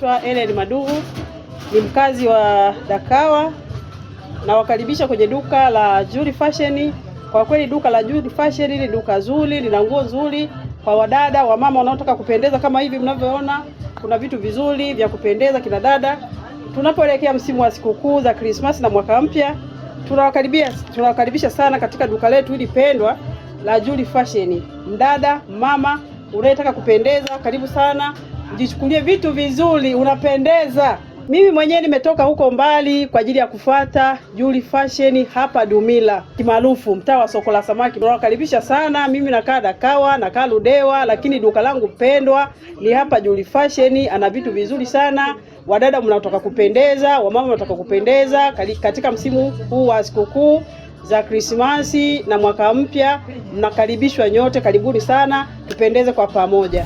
naitwa Ellen Maduhu, ni mkazi wa Dakawa. Nawakaribisha kwenye duka la Judy Fashion. Kwa kweli duka la Judy Fashion ni duka zuri, lina nguo nzuri kwa wadada, wamama wanaotaka kupendeza. Kama hivi mnavyoona, kuna vitu vizuri vya kupendeza kina dada. Tunapoelekea msimu wa sikukuu za Christmas na mwaka mpya, tunawakaribisha sana katika duka letu hili pendwa la Judy Fashion. Mdada, mama unayetaka kupendeza, karibu sana. Jichukulie vitu vizuri, unapendeza. Mimi mwenyewe nimetoka huko mbali kwa ajili ya kufuata Judy Fashion hapa Dumila, kimaarufu mtaa wa soko la samaki. Tunawakaribisha sana. Mimi nakaa Dakawa, nakaa Ludewa, lakini duka langu pendwa ni hapa Judy Fashion. Ana vitu vizuri sana. Wadada mnatoka kupendeza, wamama mnatoka kupendeza katika msimu huu wa sikukuu za Krismasi na mwaka mpya, mnakaribishwa nyote. Karibuni sana, tupendeze kwa pamoja.